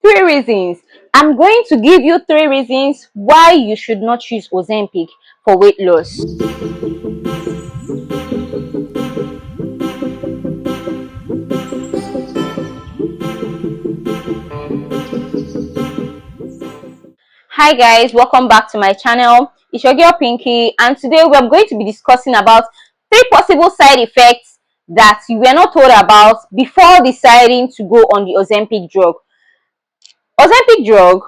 Three reasons. I'm going to give you 3 reasons why you should not use Ozempic for weight loss. Hi guys, welcome back to my channel. It's your girl Pinky, and today we are going to be discussing about 3 possible side effects that you were not told about before deciding to go on the Ozempic drug. Ozempic drug,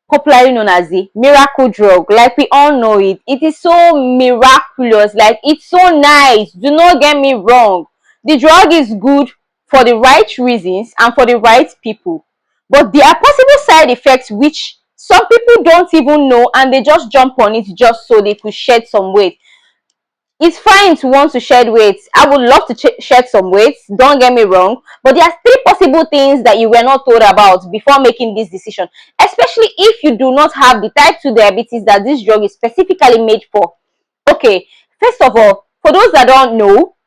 popularly known as the miracle drug, like we all know it. It is so miraculous, like it's so nice. Do not get me wrong. The drug is good for the right reasons and for the right people. But there are possible side effects which some people don't even know, and they just jump on it just so they could shed some weight. It's fine to want to shed weight. I would love to shed some weight, don't get me wrong, but there are 3 possible things that you were not told about before making this decision, especially if you do not have the type 2 diabetes that this drug is specifically made for. Okay, first of all, for those that don't know,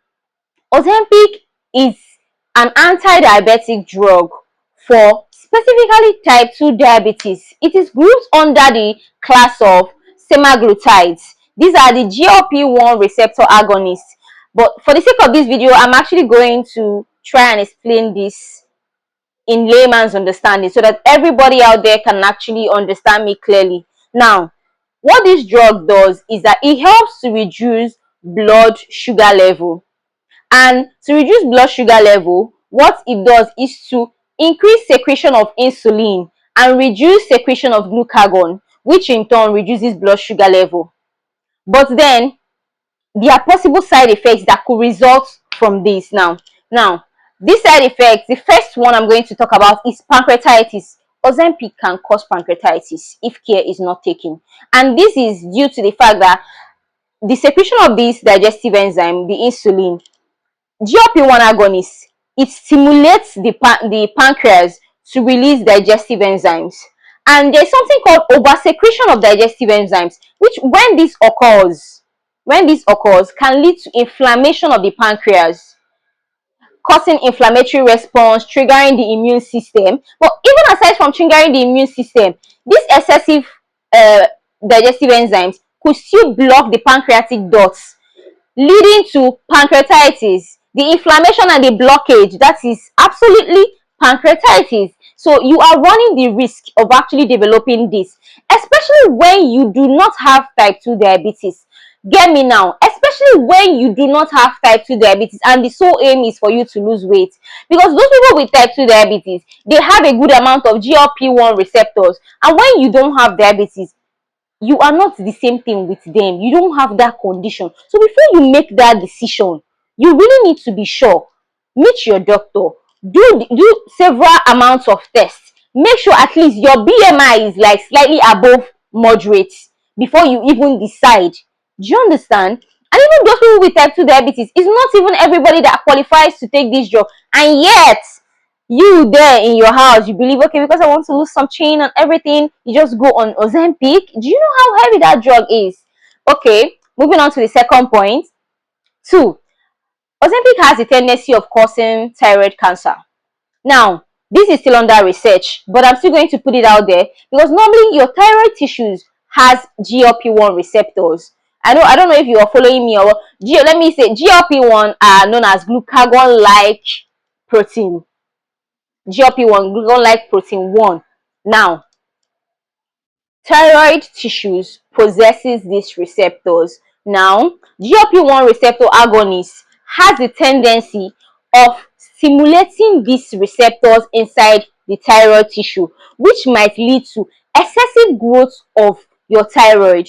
Ozempic is an anti-diabetic drug for specifically type 2 diabetes. It is grouped under the class of semaglutides. These are the GLP-1 receptor agonists. But for the sake of this video, I'm actually going to try and explain this in layman's understanding so that everybody out there can actually understand me clearly. Now, what this drug does is that it helps to reduce blood sugar level. And to reduce blood sugar level, what it does is to increase secretion of insulin and reduce secretion of glucagon, which in turn reduces blood sugar level. But then there are possible side effects that could result from this. Now these side effects, the first one I'm going to talk about is pancreatitis. Ozempic can cause pancreatitis if care is not taken, and this is due to the fact that the secretion of this digestive enzyme, the insulin, GLP-1 agonist, it stimulates the pancreas to release digestive enzymes. And there's something called oversecretion of digestive enzymes, which when this occurs, can lead to inflammation of the pancreas, causing inflammatory response, triggering the immune system. But even aside from triggering the immune system, these excessive digestive enzymes could still block the pancreatic ducts, leading to pancreatitis. The inflammation and the blockage, that is absolutely pancreatitis. So you are running the risk of actually developing this, especially when you do not have type 2 diabetes. Get me now, especially when you do not have type 2 diabetes and the sole aim is for you to lose weight. Because those people with type 2 diabetes, they have a good amount of GLP-1 receptors, and when you don't have diabetes, you are not the same thing with them. You don't have that condition. So before you make that decision, you really need to be sure. Meet your doctor, do several amounts of tests, make sure at least your BMI is like slightly above moderate before you even decide. Do you understand? And even those people with type 2 diabetes, it's not even everybody that qualifies to take this drug, and yet you there in your house, you believe, okay, because I want to lose some chain and everything, you just go on Ozempic. Do you know how heavy that drug is? Okay, moving on to the second point. 2, Ozempic has a tendency of causing thyroid cancer. Now, this is still under research, but I'm still going to put it out there because normally your thyroid tissues has GLP-1 receptors. I don't know if you are following me, or let me say GLP-1 are known as glucagon-like protein. GLP-1, glucagon-like protein 1. Now, thyroid tissues possesses these receptors. Now, GLP-1 receptor agonists has the tendency of stimulating these receptors inside the thyroid tissue, which might lead to excessive growth of your thyroid.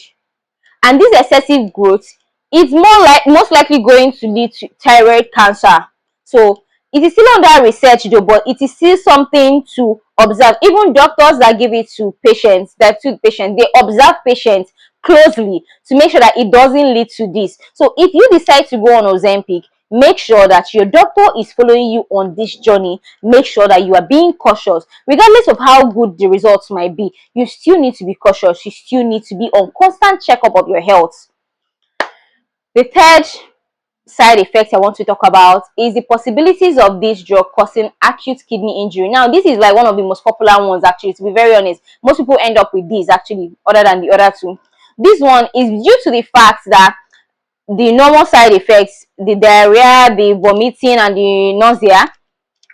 And this excessive growth is most likely going to lead to thyroid cancer. So it is still under research though, but it is still something to observe. Even doctors that give it to patients, they observe patients closely to make sure that it doesn't lead to this. So if you decide to go on Ozempic, make sure that your doctor is following you on this journey. Make sure that you are being cautious. Regardless of how good the results might be, you still need to be cautious. You still need to be on constant checkup of your health. The third side effects I want to talk about is the possibilities of this drug causing acute kidney injury. Now, this is like one of the most popular ones, actually, to be very honest. Most people end up with this, actually, other than the other two. This one is due to the fact that the normal side effects, the diarrhea, the vomiting, and the nausea,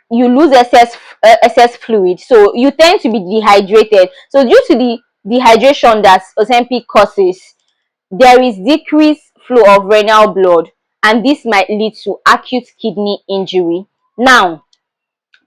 you lose excess fluid, so you tend to be dehydrated. So due to the dehydration that Ozempic causes, there is decreased flow of renal blood, and this might lead to acute kidney injury. Now,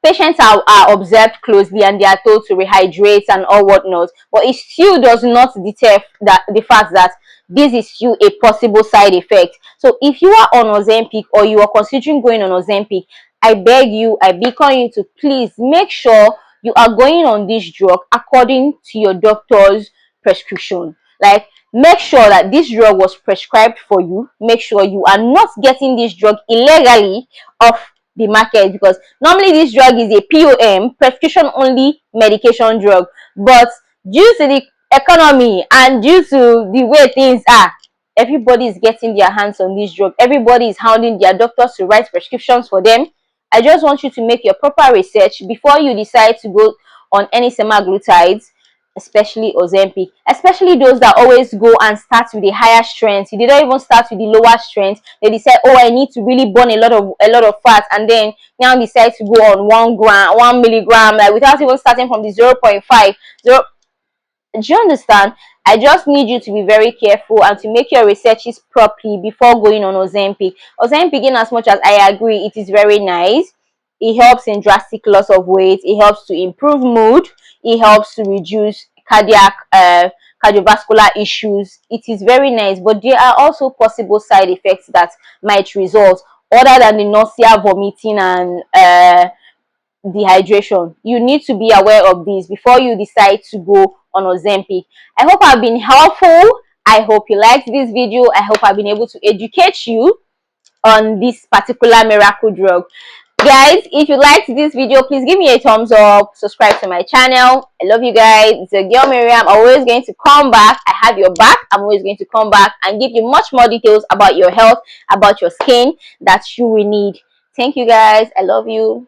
patients are observed closely and they are told to rehydrate and all whatnot, but it still does not deter the fact that this is still a possible side effect. So if you are on Ozempic or you are considering going on Ozempic, I beg you, I beckon you to please make sure you are going on this drug according to your doctor's prescription. Like, make sure that this drug was prescribed for you. Make sure you are not getting this drug illegally off the market, because normally this drug is a POM, prescription only medication drug, but due to the economy and due to the way things are, everybody is getting their hands on this drug. Everybody is hounding their doctors to write prescriptions for them. I just want you to make your proper research before you decide to go on any semaglutides, especially Ozempic, especially those that always go and start with the higher strength. They don't even start with the lower strength. They decide, oh, I need to really burn a lot of fat, and then now decide to go on 1 milligram, like without even starting from the 0.5. Do you understand? I just need you to be very careful and to make your researches properly before going on Ozempic. Ozempic, in as much as I agree, it is very nice. It helps in drastic loss of weight. It helps to improve mood. It helps to reduce cardiovascular issues. It is very nice, but there are also possible side effects that might result other than the nausea, vomiting, and dehydration. You need to be aware of this before you decide to go on Ozempic. I hope I've been helpful. I hope you liked this video. I hope I've been able to educate you on this particular miracle drug. Guys, if you liked this video, please give me a thumbs up, subscribe to my channel. I love you guys. It's your girl Miriam. I'm always going to come back. I have your back. I'm always going to come back and give you much more details about your health, about your skin that you will need. Thank you guys. I love you.